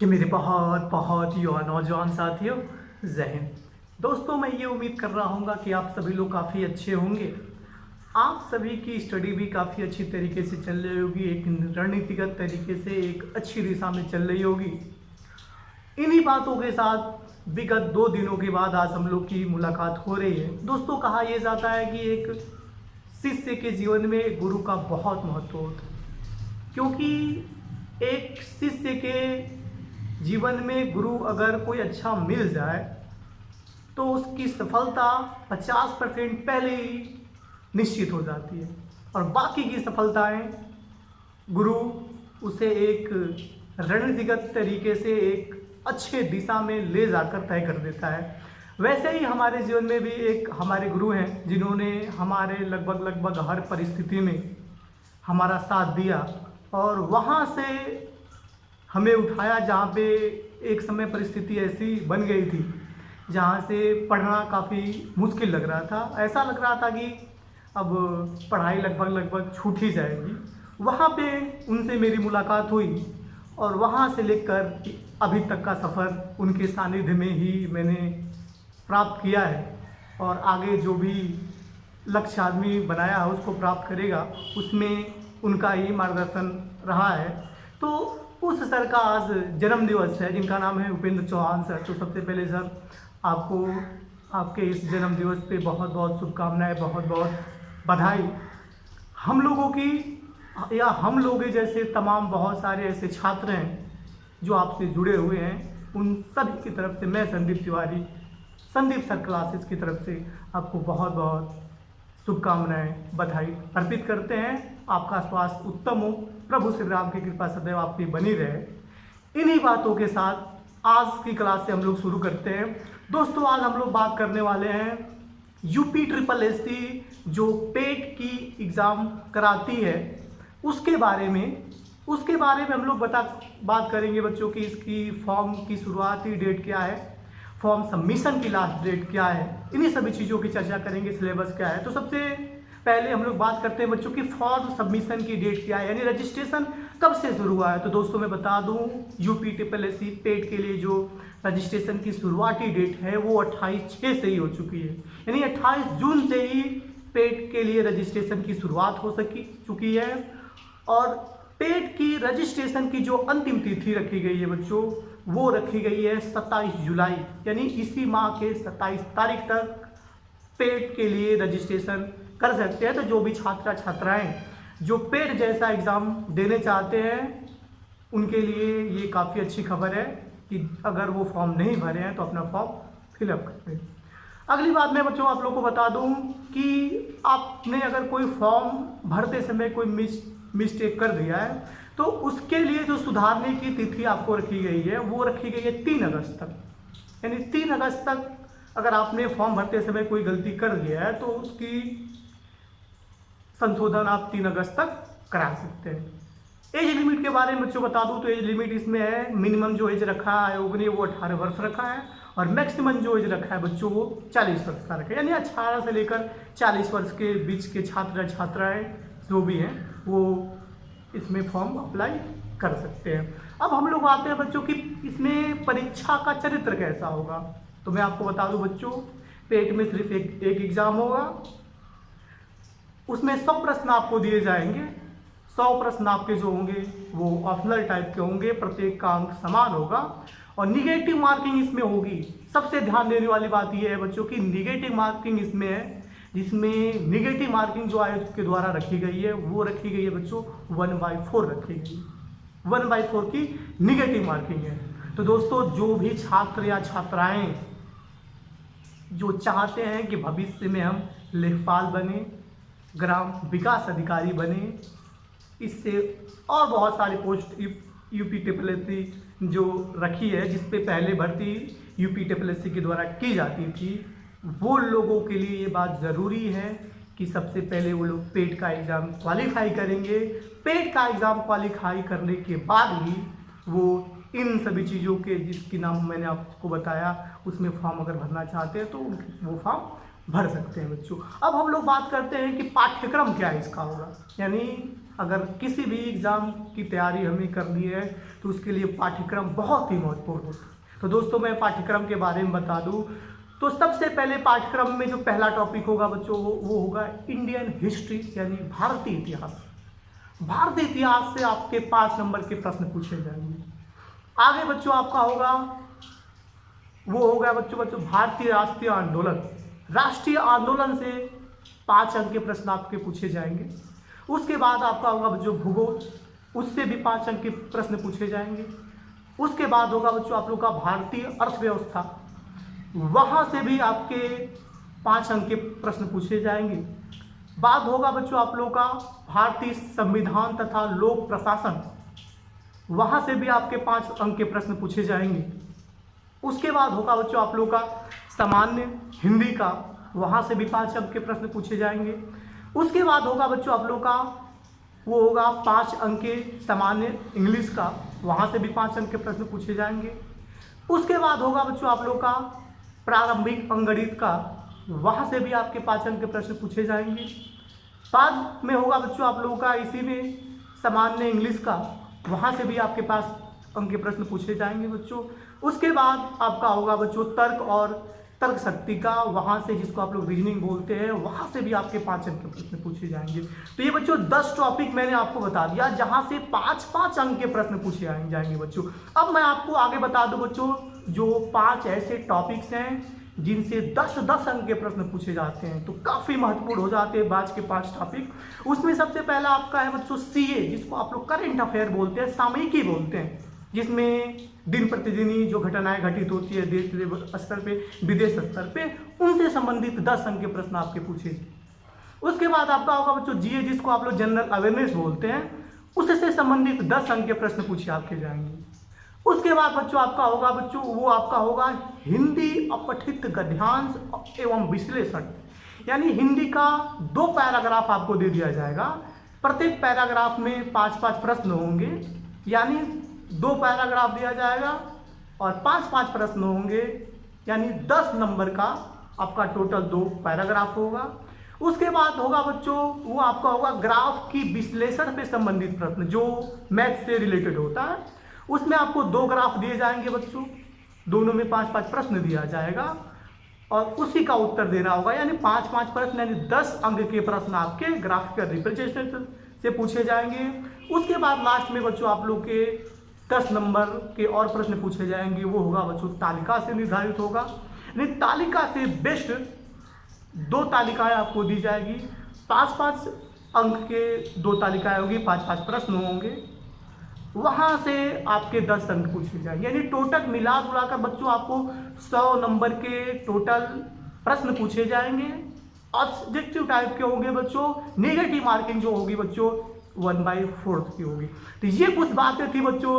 कि मेरे बहुत बहुत युवा नौजवान साथियों, जय हिंद। दोस्तों, मैं ये उम्मीद कर रहा हूँगा कि आप सभी लोग काफ़ी अच्छे होंगे। आप सभी की स्टडी भी काफ़ी अच्छी तरीके से चल रही होगी, एक रणनीतिगत तरीके से एक अच्छी दिशा में चल रही होगी। इन्हीं बातों के साथ विगत 2 दिनों के बाद आज हम लोग की मुलाकात हो रही है। दोस्तों, कहा यह जाता है कि एक शिष्य के जीवन में गुरु का बहुत महत्व होता है, क्योंकि एक शिष्य के जीवन में गुरु अगर कोई अच्छा मिल जाए तो उसकी सफलता 50% पहले ही निश्चित हो जाती है, और बाकी की सफलताएं गुरु उसे एक रणनीतिगत तरीके से एक अच्छे दिशा में ले जाकर तय कर देता है। वैसे ही हमारे जीवन में भी एक हमारे गुरु हैं जिन्होंने हमारे लगभग हर परिस्थिति में हमारा साथ दिया और वहाँ से हमें उठाया, जहाँ पे एक समय परिस्थिति ऐसी बन गई थी जहाँ से पढ़ना काफ़ी मुश्किल लग रहा था। ऐसा लग रहा था कि अब पढ़ाई लगभग छूट ही जाएगी। वहाँ पे उनसे मेरी मुलाकात हुई और वहाँ से लेकर अभी तक का सफ़र उनके सानिध्य में ही मैंने प्राप्त किया है, और आगे जो भी लक्ष्य आदमी बनाया है उसको प्राप्त करेगा, उसमें उनका ही मार्गदर्शन रहा है। तो उस सर का आज जन्म दिवस है, जिनका नाम है उपेंद्र चौहान सर। तो सबसे पहले सर, आपको आपके इस जन्म दिवस पे बहुत बहुत शुभकामनाएं, बहुत बहुत बधाई। हम लोगों की या हम लोग जैसे तमाम बहुत सारे ऐसे छात्र हैं जो आपसे जुड़े हुए हैं, उन सभी की तरफ से मैं संदीप तिवारी, संदीप सर क्लासेस की तरफ से आपको बहुत बहुत शुभकामनाएं, बधाई अर्पित करते हैं। आपका स्वास्थ्य उत्तम हो, प्रभु श्री राम की कृपा सदैव आप पे बनी रहे। इन्हीं बातों के साथ आज की क्लास से हम लोग शुरू करते हैं। दोस्तों, आज हम लोग बात करने वाले हैं यूपी ट्रिपल एससी जो पेट की एग्ज़ाम कराती है उसके बारे में हम लोग बात करेंगे बच्चों की। इसकी फॉर्म की शुरुआती डेट क्या है, फॉर्म सबमिशन की लास्ट डेट क्या है, इन्हीं सभी चीज़ों की चर्चा करेंगे। सिलेबस क्या है, तो सबसे पहले हम लोग बात करते हैं बच्चों की फॉर्म सबमिशन की डेट क्या है, यानी रजिस्ट्रेशन कब से शुरू हुआ है। तो दोस्तों, मैं बता दूं, यूपी ट्रिपल एससी पेट के लिए जो रजिस्ट्रेशन की शुरुआती डेट है वो 28/6 से ही हो चुकी है, यानी 28 जून से ही पेट के लिए रजिस्ट्रेशन की शुरुआत हो चुकी है। और पेट की रजिस्ट्रेशन की जो अंतिम तिथि रखी गई है बच्चों, वो रखी गई है 27 जुलाई, यानी इसी माह के 27 तारीख तक पेट के लिए रजिस्ट्रेशन कर सकते हैं। तो जो भी छात्राएं जो पेट जैसा एग्ज़ाम देने चाहते हैं उनके लिए ये काफ़ी अच्छी खबर है कि अगर वो फॉर्म नहीं भरे हैं तो अपना फॉर्म फिलअप कर दें। अगली बात मैं बच्चों आप लोग को बता दूं कि आपने अगर कोई फॉर्म भरते समय कोई मिस्टेक कर दिया है तो उसके लिए जो सुधारने की तिथि आपको रखी गई है वो रखी गई है 3 अगस्त तक, यानी 3 अगस्त तक अगर आपने फॉर्म भरते समय कोई गलती कर दिया है तो उसकी संशोधन आप 3 अगस्त तक करा सकते हैं। एज लिमिट के बारे में बच्चों बता दूं तो एज लिमिट इसमें है, मिनिमम जो एज रखा है आयोग ने वो 18 वर्ष रखा है, और मैक्सिमम जो एज रखा है बच्चों वो 40 वर्ष का रखा है, यानी 18 से लेकर 40 वर्ष के बीच के छात्राएँ जो भी हैं वो इसमें फॉर्म अप्लाई कर सकते हैं। अब हम लोग आते हैं बच्चों की इसमें परीक्षा का चरित्र कैसा होगा। तो मैं आपको बता दूं बच्चों, पेट में सिर्फ एक एग्ज़ाम होगा, उसमें 100 प्रश्न आपको दिए जाएंगे। 100 प्रश्न आपके जो होंगे वो ऑप्शनल टाइप के होंगे, प्रत्येक का अंक समान होगा, और निगेटिव मार्किंग इसमें होगी। सबसे ध्यान देने वाली बात यह है बच्चों की निगेटिव मार्किंग इसमें है, जिसमें निगेटिव मार्किंग जो आयोग के द्वारा रखी गई है वो रखी गई है बच्चों 1/4 रखी गई है, 1/4 की निगेटिव मार्किंग है। तो दोस्तों, जो भी छात्र या छात्राएं जो चाहते हैं कि भविष्य में हम लेखपाल बने, ग्राम विकास अधिकारी बने, इससे और बहुत सारी पोस्ट यूपी ट्रिपल एससी जो रखी है, जिस पे पहले भर्ती यूपी ट्रिपल एससी के द्वारा की जाती थी, वो लोगों के लिए ये बात ज़रूरी है कि सबसे पहले वो लोग पेट का एग्ज़ाम क्वालिफाई करेंगे। पेट का एग्ज़ाम क्वालिफाई करने के बाद ही वो इन सभी चीज़ों के जिसकी नाम मैंने आपको बताया उसमें फॉर्म अगर भरना चाहते हैं तो वो फॉर्म भर सकते हैं बच्चों। अब हम लोग बात करते हैं कि पाठ्यक्रम क्या इसका होगा, यानी अगर किसी भी एग्ज़ाम की तैयारी हमें करनी है तो उसके लिए पाठ्यक्रम बहुत ही महत्वपूर्ण होता है। तो दोस्तों मैं पाठ्यक्रम के बारे में बता दूं तो सबसे पहले पाठ्यक्रम में जो पहला टॉपिक होगा बच्चों वो होगा इंडियन हिस्ट्री यानी भारतीय इतिहास। भारतीय इतिहास से आपके 5 नंबर के प्रश्न पूछे जाएंगे। आगे बच्चों आपका होगा वो होगा बच्चों भारतीय राष्ट्रीय आंदोलन। राष्ट्रीय आंदोलन से 5 अंक के प्रश्न आपके पूछे जाएंगे। उसके बाद आपका होगा बच्चों भूगोल, उससे भी 5 अंक के प्रश्न पूछे जाएंगे। उसके बाद होगा बच्चों आप लोग का भारतीय अर्थव्यवस्था, वहाँ से भी आपके 5 अंक के प्रश्न पूछे जाएंगे। बाद होगा बच्चों आप लोग का भारतीय संविधान तथा लोक प्रशासन, वहाँ से भी आपके 5 अंक के प्रश्न पूछे जाएंगे। उसके बाद होगा बच्चों आप लोग का सामान्य हिंदी का, वहाँ से भी 5 अंक के प्रश्न पूछे जाएंगे। उसके बाद होगा बच्चों आप लोग का वो होगा 5 अंक के सामान्य इंग्लिश का, वहाँ से भी 5 अंक के प्रश्न पूछे जाएंगे। उसके बाद होगा बच्चों आप लोग का प्रारंभिक अंकगणित का, वहाँ से भी आपके 5 अंक के प्रश्न पूछे जाएंगे। बाद में होगा बच्चों आप लोगों का इसी में सामान्य इंग्लिश का, वहाँ से भी आपके पास अंक के प्रश्न पूछे जाएंगे बच्चों। उसके बाद आपका होगा बच्चों तर्क और तर्क शक्ति का, वहाँ से जिसको आप लोग रीजनिंग बोलते हैं, वहाँ से भी आपके 5 अंक के प्रश्न पूछे जाएंगे। तो ये बच्चों 10 टॉपिक मैंने आपको बता दिया जहाँ से 5-5 अंक के प्रश्न पूछे जाएंगे बच्चों। अब मैं आपको आगे बता दूं बच्चों जो 5 ऐसे टॉपिक्स हैं जिनसे 10-10 अंक के प्रश्न पूछे जाते हैं, तो काफ़ी महत्वपूर्ण हो जाते हैं आज के 5 टॉपिक। उसमें सबसे पहला आपका है बच्चों CA, जिसको आप लोग करंट अफेयर बोलते हैं, सामयिकी बोलते हैं, जिसमें दिन प्रतिदिन जो घटनाएं घटित होती है देश स्तर पे विदेश स्तर पे, उनसे संबंधित 10 अंक के प्रश्न आपके पूछे। उसके बाद आपका होगा बच्चों GA, जिसको आप लोग जनरल अवेयरनेस बोलते हैं, उससे संबंधित 10 अंक के प्रश्न पूछे आपके जाएंगे। उसके बाद बच्चों आपका होगा बच्चों वो आपका होगा हिंदी अपठित गद्यांश एवं विश्लेषण, यानी हिंदी का 2 पैराग्राफ आपको दे दिया जाएगा। प्रत्येक पैराग्राफ में 5-5 प्रश्न होंगे, यानी 2 पैराग्राफ दिया जाएगा और 5-5 प्रश्न होंगे, यानी 10 नंबर का आपका टोटल 2 पैराग्राफ होगा। उसके बाद होगा बच्चों वो आपका होगा ग्राफ की विश्लेषण पे संबंधित प्रश्न, जो मैथ से रिलेटेड होता है। उसमें आपको 2 ग्राफ दिए जाएंगे बच्चों, दोनों में 5-5 प्रश्न दिया जाएगा और उसी का उत्तर देना होगा, यानी 5-5 प्रश्न, यानी 10 अंक के प्रश्न आपके ग्राफिकल रिप्रेजेंटेशन से पूछे जाएंगे। उसके बाद लास्ट में बच्चों आप लोग के 10 नंबर के और प्रश्न पूछे जाएंगे, वो होगा बच्चों तालिका से निर्धारित होगा, यानी तालिका से बेस्ट 2 तालिकाएं आपको दी जाएगी। 5-5 अंक के 2 तालिकाएं होगी, 5-5 प्रश्न होंगे, वहाँ से आपके 10 अंक पूछे जाएंगे, यानी टोटल मिला जुलाकर बच्चों आपको 100 नंबर के टोटल प्रश्न पूछे जाएंगे। ऑब्जेक्टिव टाइप के होंगे बच्चों, नेगेटिव मार्किंग जो होगी बच्चों 1/4 की होगी। तो ये कुछ बातें थी बच्चों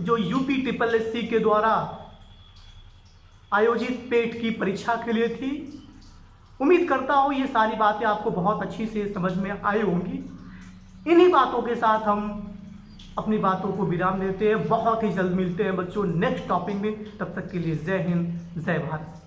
जो UPSSC के द्वारा आयोजित पेट की परीक्षा के लिए थी। उम्मीद करता हूँ ये सारी बातें आपको बहुत अच्छी से समझ में आई होंगी। इन्हीं बातों के साथ हम अपनी बातों को विराम देते हैं। बहुत ही जल्द मिलते हैं बच्चों नेक्स्ट टॉपिक में, तब तक के लिए जय हिंद, जय भारत।